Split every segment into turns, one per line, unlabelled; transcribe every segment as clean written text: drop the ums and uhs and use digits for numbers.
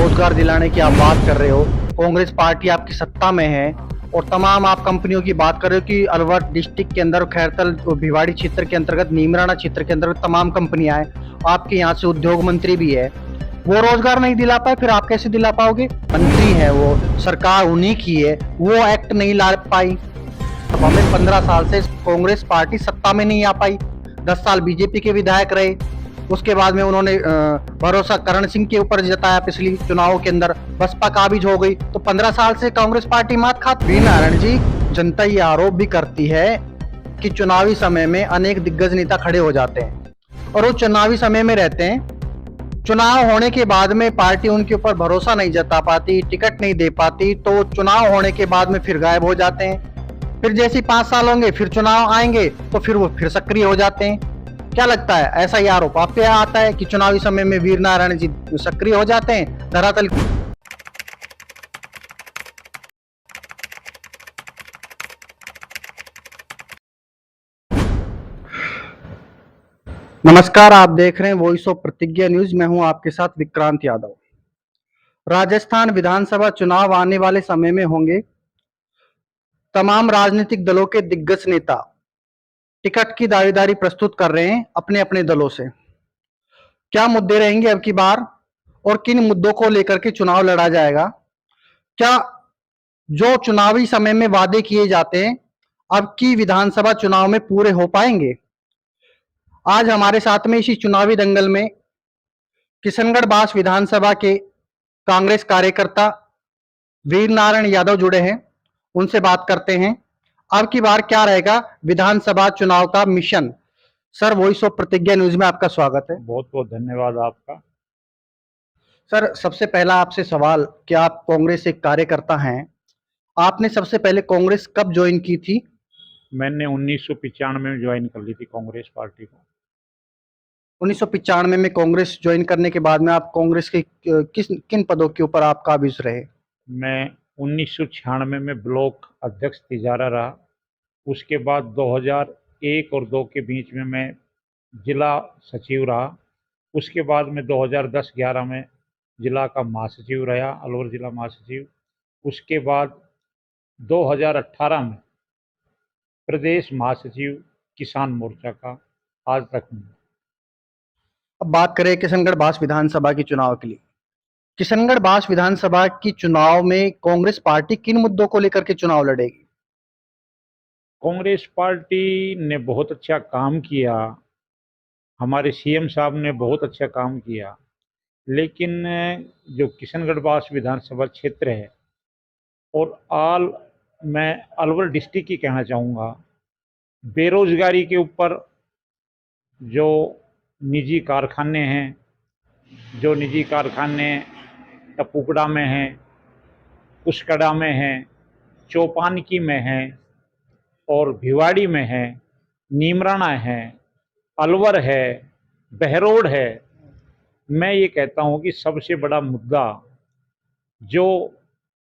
रोजगार दिलाने की आप बात कर रहे हो, कांग्रेस पार्टी आपकी सत्ता में है और तमाम आप कंपनियों की बात कर रहे हो कि अलवर डिस्ट्रिक्ट के अंदर खैरतल भिवाड़ी क्षेत्र के अंतर्गत नीमराना क्षेत्र के अंतर्गत तमाम कंपनियां हैं, आपके यहाँ से उद्योग मंत्री भी है, वो रोजगार नहीं दिला पाए, फिर आप कैसे दिला पाओगे? मंत्री है वो, सरकार उन्हीं की है, वो एक्ट नहीं ला पाई। अब हमें 15 साल से कांग्रेस पार्टी सत्ता में नहीं आ पाई, 10 साल बीजेपी के विधायक रहे, उसके बाद में उन्होंने भरोसा करण सिंह के ऊपर जताया, पिछली चुनाव के अंदर बसपा काबिज हो गई, तो 15 साल से कांग्रेस पार्टी मात खाती। वी नारायण जी, जनता ये आरोप भी करती है कि चुनावी समय में अनेक दिग्गज नेता खड़े हो जाते हैं और वो चुनावी समय में रहते हैं, चुनाव होने के बाद में पार्टी उनके ऊपर भरोसा नहीं जता पाती, टिकट नहीं दे पाती, तो चुनाव होने के बाद में फिर गायब हो जाते हैं। फिर जैसे 5 साल होंगे, फिर चुनाव आएंगे तो फिर वो फिर सक्रिय हो जाते हैं। क्या लगता है, ऐसा ही आरोप आप पे आता है कि चुनावी समय में वीर नारायण जी सक्रिय हो जाते हैं धरातल? नमस्कार, आप देख रहे हैं वॉइस ऑफ प्रतिज्ञा न्यूज। मैं हूं आपके साथ विक्रांत यादव। राजस्थान विधानसभा चुनाव आने वाले समय में होंगे। तमाम राजनीतिक दलों के दिग्गज नेता टिकट की दावेदारी प्रस्तुत कर रहे हैं अपने अपने दलों से। क्या मुद्दे रहेंगे अब की बार और किन मुद्दों को लेकर के चुनाव लड़ा जाएगा? क्या जो चुनावी समय में वादे किए जाते हैं अब की विधानसभा चुनाव में पूरे हो पाएंगे? आज हमारे साथ में इसी चुनावी दंगल में किशनगढ़ बास विधानसभा के कांग्रेस कार्यकर्ता वीर नारायण यादव जुड़े हैं, उनसे बात करते हैं। अब की बार क्या रहेगा विधानसभा चुनाव का मिशन? सर, वॉइस ऑफ प्रतिज्ञा न्यूज में आपका स्वागत है।
बहुत बहुत धन्यवाद आपका।
सर, सबसे पहला आपसे सवाल, क्या आप कांग्रेस एक कार्यकर्ता हैं? आपने सबसे पहले कांग्रेस कब ज्वाइन की थी?
मैंने 1995 में ज्वाइन कर ली थी कांग्रेस पार्टी को।
1995 में कांग्रेस ज्वाइन करने के बाद में आप कांग्रेस के किन पदों के ऊपर आप काबिज रहे?
मैं 1996 में ब्लॉक अध्यक्ष तिजारा रहा। उसके बाद 2001 और 2 के बीच में मैं जिला सचिव रहा। उसके बाद में 2010-11 में जिला का महासचिव रहा, अलवर जिला महासचिव। उसके बाद 2018 में प्रदेश महासचिव किसान मोर्चा का आज तक हूँ।
अब बात करें किशनगढ़ बास विधानसभा की चुनाव के लिए। किशनगढ़ बास विधानसभा की चुनाव में कांग्रेस पार्टी किन मुद्दों को लेकर के चुनाव लड़ेगी?
कांग्रेस पार्टी ने बहुत अच्छा काम किया, हमारे सीएम साहब ने बहुत अच्छा काम किया, लेकिन जो किशनगढ़ बास विधानसभा क्षेत्र है और मैं अलवर डिस्ट्रिक्ट की कहना चाहूँगा, बेरोजगारी के ऊपर जो निजी कारखाने हैं, जो निजी कारखाने टपुकड़ा में हैं, उसकड़ा में हैं, चौपानकी में हैं और भिवाड़ी में हैं, नीमराना है, अलवर है, बहरोड है। मैं ये कहता हूँ कि सबसे बड़ा मुद्दा जो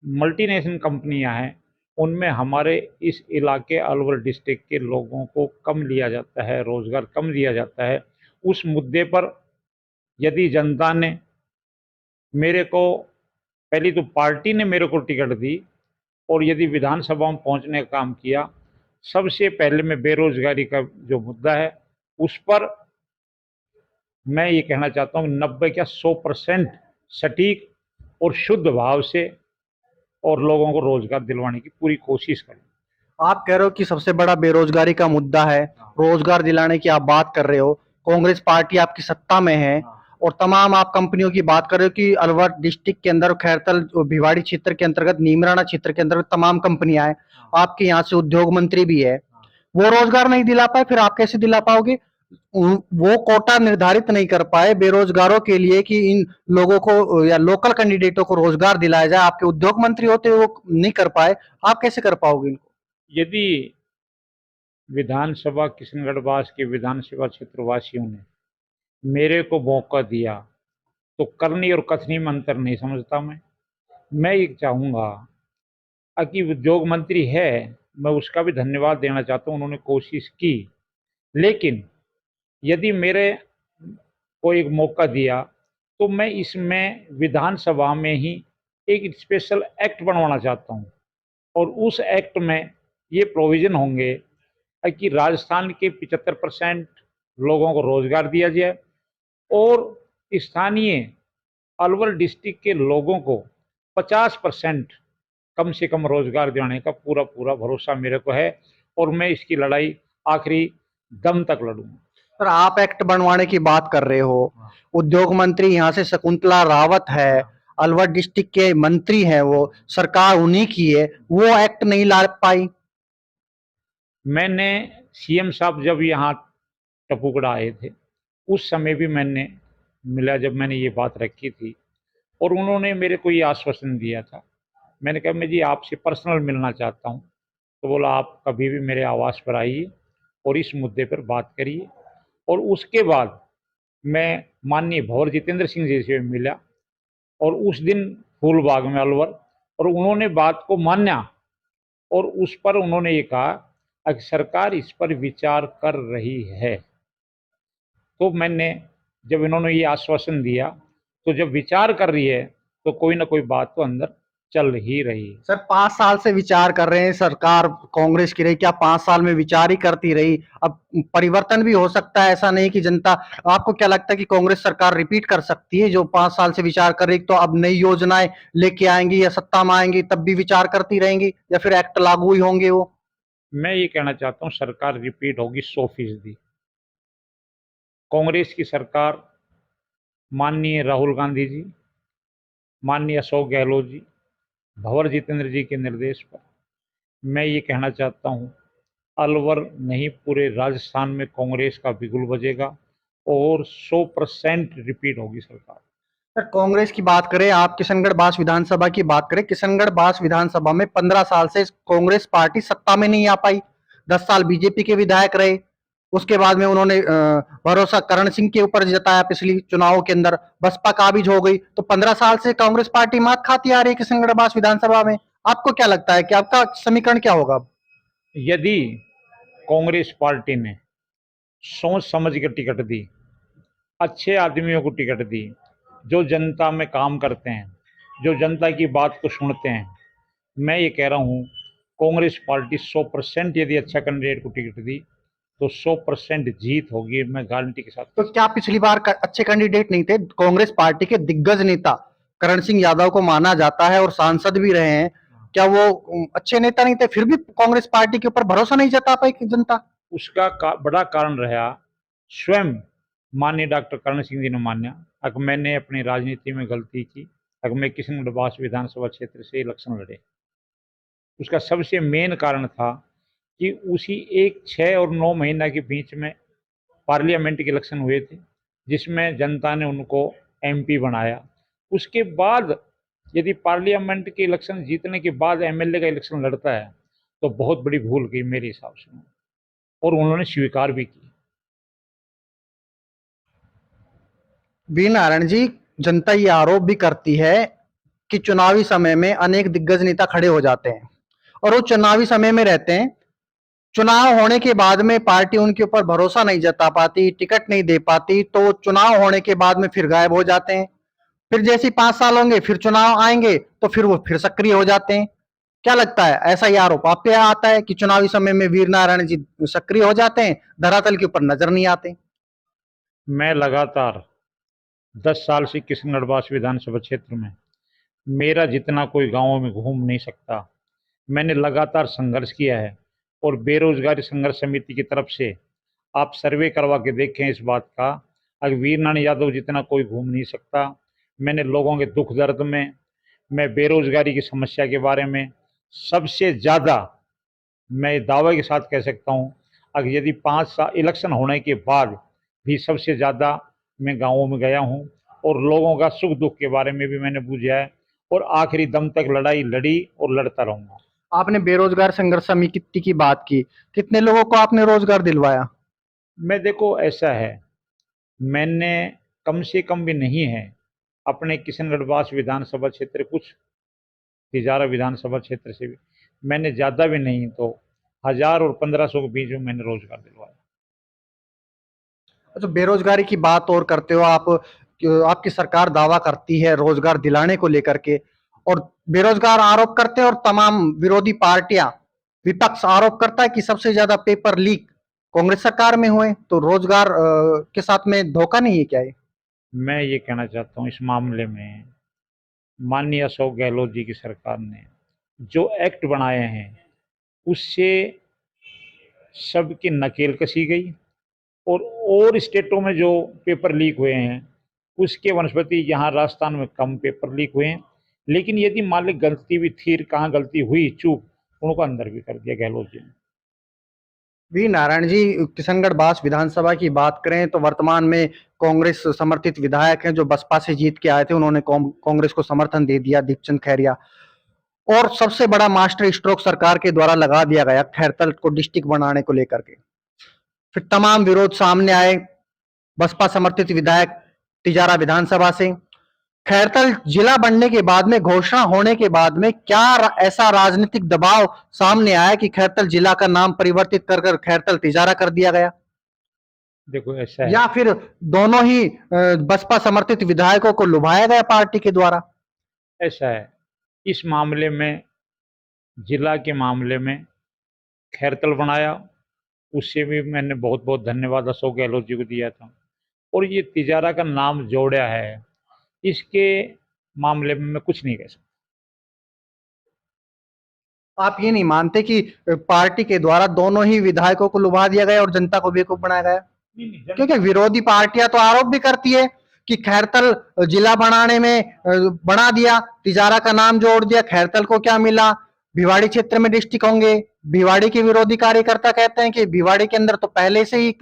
मल्टीनेशनल कंपनियां हैं उनमें हमारे इस इलाके अलवर डिस्ट्रिक्ट के लोगों को कम लिया जाता है, रोज़गार कम दिया जाता है। उस मुद्दे पर यदि जनता ने मेरे को, पहली तो पार्टी ने मेरे को टिकट दी और यदि विधानसभा में पहुंचने का काम किया, सबसे पहले मैं बेरोजगारी का जो मुद्दा है उस पर मैं ये कहना चाहता हूँ 90 क्या 100% सटीक और शुद्ध भाव से और लोगों को रोजगार दिलवाने की पूरी कोशिश करें।
आप कह रहे हो कि सबसे बड़ा बेरोजगारी का मुद्दा है, रोजगार दिलाने की आप बात कर रहे हो, कांग्रेस पार्टी आपकी सत्ता में है और तमाम आप कंपनियों की बात कर रहे हो कि अलवर डिस्ट्रिक्ट के अंदर खैरतल भिवाड़ी क्षेत्र के अंतर्गत नीमराना क्षेत्र के अंतर्गत तमाम कंपनियां हैं, आपके यहाँ से उद्योग मंत्री भी है, वो रोजगार नहीं दिला पाए, फिर आप कैसे दिला पाओगे? वो कोटा निर्धारित नहीं कर पाए बेरोजगारों के लिए कि इन लोगों को या लोकल कैंडिडेटों को रोजगार दिलाया जाए, आपके उद्योग मंत्री होते हुए वो नहीं कर पाए, आप कैसे कर पाओगे इनको?
यदि विधानसभा किशनगढ़ के विधानसभा क्षेत्रवासियों ने मेरे को मौका दिया तो करनी और कथनी में अंतर नहीं समझता मैं ये चाहूँगा कि उद्योग मंत्री है, मैं उसका भी धन्यवाद देना चाहता हूँ, उन्होंने कोशिश की। लेकिन यदि मेरे को एक मौका दिया तो मैं इसमें विधानसभा में ही एक स्पेशल एक्ट बनवाना चाहता हूँ और उस एक्ट में ये प्रोविज़न होंगे कि राजस्थान के 75% लोगों को रोज़गार दिया जाए और स्थानीय अलवर डिस्ट्रिक्ट के लोगों को 50% कम से कम रोज़गार दिलाने का पूरा पूरा भरोसा मेरे को है और मैं इसकी लड़ाई आखिरी दम तक लड़ूंगा।
सर, आप एक्ट बनवाने की बात कर रहे हो, उद्योग मंत्री यहाँ से शकुंतला रावत है, अलवर डिस्ट्रिक्ट के मंत्री हैं, वो सरकार उन्हीं की है, वो एक्ट नहीं ला पाई।
मैंने सीएम साहब जब यहाँ टपुकड़ा आए थे उस समय भी मैंने मिला, जब मैंने ये बात रखी थी और उन्होंने मेरे को ये आश्वासन दिया था। मैंने कहा मैं जी आपसे पर्सनल मिलना चाहता हूँ, तो बोला आप कभी भी मेरे आवास पर आइए और इस मुद्दे पर बात करिए। और उसके बाद मैं माननीय भंवर जितेंद्र सिंह जी से मिला और उस दिन फूलबाग में अलवर, और उन्होंने बात को माना और उस पर उन्होंने ये कहा कि सरकार इस पर विचार कर रही है। तो मैंने जब इन्होंने ये आश्वासन दिया तो जब विचार कर रही है तो कोई ना कोई बात तो अंदर चल ही रही है।
सर, 5 साल से विचार कर रहे हैं, सरकार कांग्रेस की रही, क्या 5 साल में विचार ही करती रही? अब परिवर्तन भी हो सकता है, ऐसा नहीं कि जनता। आपको क्या लगता है कि कांग्रेस सरकार रिपीट कर सकती है जो 5 साल से विचार कर रही, तो अब नई योजनाएं लेके आएंगी या सत्ता में आएंगी तब भी विचार करती रहेंगी, या फिर एक्ट लागू ही होंगे वो?
मैं ये कहना चाहता हूँ सरकार रिपीट होगी 100%। कांग्रेस की सरकार माननीय राहुल गांधी जी, माननीय अशोक गहलोत जी, भंवर जितेंद्र जी के निर्देश पर मैं ये कहना चाहता हूँ अलवर नहीं पूरे राजस्थान में कांग्रेस का बिगुल बजेगा और 100% रिपीट होगी सरकार।
सर, कांग्रेस की बात करें, आप किशनगढ़ बास विधानसभा की बात करें, किशनगढ़ बास विधानसभा में 15 साल से कांग्रेस पार्टी सत्ता में नहीं आ पाई। 10 साल बीजेपी के विधायक रहे। उसके बाद में उन्होंने भरोसा करण सिंह के ऊपर जताया, पिछली चुनाव के अंदर बसपा काबिज हो गई। तो 15 साल से कांग्रेस पार्टी मात खाती आ रही है किशनगढ़ बास विधानसभा में। आपको क्या लगता है कि आपका समीकरण क्या होगा?
यदि कांग्रेस पार्टी ने सोच समझ कर टिकट दी, अच्छे आदमियों को टिकट दी, जो जनता में काम करते हैं, जो जनता की बात को सुनते हैं, मैं ये कह रहा हूँ कांग्रेस पार्टी 100% यदि अच्छा कैंडिडेट को टिकट दी तो 100% जीत होगी, मैं गारंटी के साथ।
तो क्या पिछली बार अच्छे कैंडिडेट नहीं थे? कांग्रेस पार्टी के दिग्गज नेता करण सिंह यादव को माना जाता है और सांसद भी रहे हैं। क्या वो अच्छे नेता नहीं थे? फिर भी कांग्रेस पार्टी के ऊपर भरोसा नहीं जता पाई कि जनता?
उसका बड़ा कारण रहा स्वयं माननीय डॉक्टर करण सिंह जी ने माना अगर मैंने अपनी राजनीति में गलती की, अगर मैं किशनगढ़ बास विधानसभा क्षेत्र से इलेक्शन लड़े। उसका सबसे मेन कारण था कि उसी 1, 6 और 9 महीना के बीच में पार्लियामेंट के इलेक्शन हुए थे जिसमें जनता ने उनको एमपी बनाया। उसके बाद यदि पार्लियामेंट के इलेक्शन जीतने के बाद एमएलए का इलेक्शन लड़ता है तो बहुत बड़ी भूल की मेरे हिसाब से, और उन्होंने स्वीकार भी की।
वी नारायण जी, जनता ये आरोप भी करती है कि चुनावी समय में अनेक दिग्गज नेता खड़े हो जाते हैं और वो चुनावी समय में रहते हैं। चुनाव होने के बाद में पार्टी उनके ऊपर भरोसा नहीं जता पाती, टिकट नहीं दे पाती, तो चुनाव होने के बाद में फिर गायब हो जाते हैं। फिर जैसे ही 5 साल होंगे, फिर चुनाव आएंगे तो फिर वो फिर सक्रिय हो जाते हैं। क्या लगता है, ऐसा ही आरोप आप पे आता है कि चुनावी समय में वीर नारायण जी सक्रिय हो जाते हैं, धरातल के ऊपर नजर नहीं आते?
मैं लगातार 10 साल से किशनगढ़ बास विधानसभा क्षेत्र में, मेरा जितना कोई गांवों में घूम नहीं सकता। मैंने लगातार संघर्ष किया है और बेरोजगारी संघर्ष समिति की तरफ से आप सर्वे करवा के देखें इस बात का, अगर वीर नारायण यादव जितना कोई घूम नहीं सकता। मैंने लोगों के दुख दर्द में, मैं बेरोजगारी की समस्या के बारे में सबसे ज़्यादा, मैं दावे के साथ कह सकता हूँ, अगर यदि 5 साल इलेक्शन होने के बाद भी सबसे ज़्यादा मैं गाँवों में गया हूँ और लोगों का सुख दुख के बारे में भी मैंने बूझा है और आखिरी दम तक लड़ाई लड़ी और लड़ता रहूँगा।
आपने बेरोजगार संघर्ष समिति की बात की, कितने लोगों को आपने रोजगार दिलवाया?
मैं देखो ऐसा है, मैंने कम से कम भी नहीं है अपने किशनगढ़ बास विधानसभा क्षेत्र, कुछ तिजारा विधानसभा क्षेत्र से भी मैंने ज़्यादा भी नहीं तो 1000 और 1500 के बीच में मैंने रोजगार दिलवाया।
अच्छा, बेरोजगारी की बात और करते हो आप, आपकी सरकार दावा करती है रोजगार दिलाने को लेकर के, और बेरोजगार आरोप करते हैं, और तमाम विरोधी पार्टियां, विपक्ष आरोप करता है कि सबसे ज्यादा पेपर लीक कांग्रेस सरकार में हुए, तो रोजगार के साथ में धोखा नहीं है क्या ये?
मैं ये कहना चाहता हूँ इस मामले में माननीय अशोक गहलोत जी की सरकार ने जो एक्ट बनाए हैं उससे सबकी नकेल कसी गई, और स्टेटों में जो पेपर लीक हुए हैं उसके वनस्पति यहाँ राजस्थान में कम पेपर लीक हुए हैं। लेकिन यदि मान ली गलती भी थी, कहाँ गलती हुई चूक, उनको अंदर भी कर दिया गहलोत जी ने।
वी नारायण जी, किशनगढ़ बास विधानसभा की बात करें तो वर्तमान में कांग्रेस समर्थित विधायक हैं जो बसपा से जीत के आए थे, उन्होंने कांग्रेस को समर्थन दे दिया, दीपचंद खैरिया। और सबसे बड़ा मास्टर स्ट्रोक सरकार के द्वारा लगा दिया गया खैरतल को डिस्ट्रिक्ट बनाने को लेकर के। फिर तमाम विरोध सामने आए, बसपा समर्थित विधायक तिजारा विधानसभा से। खैरतल जिला बनने के बाद में, घोषणा होने के बाद में, क्या ऐसा राजनीतिक दबाव सामने आया कि खैरतल जिला का नाम परिवर्तित कर कर खैरतल तिजारा कर दिया गया?
देखो ऐसा है,
या फिर दोनों ही बसपा समर्थित विधायकों को लुभाया गया पार्टी के द्वारा?
ऐसा है इस मामले में, जिला के मामले में खैरतल बनाया, उससे भी मैंने बहुत बहुत धन्यवाद अशोक गहलोत जी को दिया था। और ये तिजारा का नाम जोड़ा है, इसके मामले में मैं कुछ नहीं कह सकता।
आप ये नहीं मानते कि पार्टी के द्वारा दोनों ही विधायकों को लुभा दिया गया और जनता को बेवकूफ बनाया गया? क्योंकि विरोधी पार्टियां तो आरोप भी करती है कि खैरतल जिला बनाने में बना दिया, तिजारा का नाम जोड़ दिया, खैरतल को क्या मिला, भिवाड़ी क्षेत्र में डिस्ट्रिक्ट होंगे। भिवाड़ी के विरोधी कार्यकर्ता कहते हैं कि भिवाड़ी के अंदर तो पहले से ही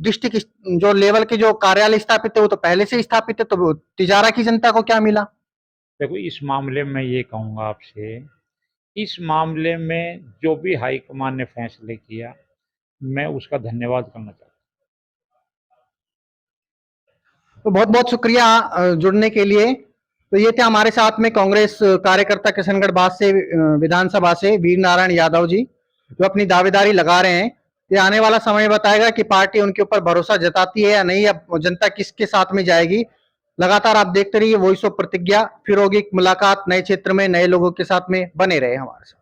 डिस्ट्रिक्ट जो लेवल के जो कार्यालय स्थापित है वो तो पहले से ही स्थापित है, तो तिजारा की जनता को क्या मिला?
देखो इस मामले में ये कहूँगा आपसे, इस मामले में जो भी हाईकमान ने फैसले किया मैं उसका धन्यवाद करना चाहता
तो बहुत बहुत शुक्रिया जुड़ने के लिए। तो ये थे हमारे साथ में कांग्रेस कार्यकर्ता किशनगढ़ बास से विधानसभा से वीर नारायण यादव जी, जो अपनी दावेदारी लगा रहे हैं। ये आने वाला समय बताएगा कि पार्टी उनके ऊपर भरोसा जताती है या नहीं, अब जनता किसके साथ में जाएगी। लगातार आप देखते रहिए वॉइस ऑफ प्रतिज्ञा, फिर होगी मुलाकात नए क्षेत्र में नए लोगों के साथ में, बने रहे हमारे साथ।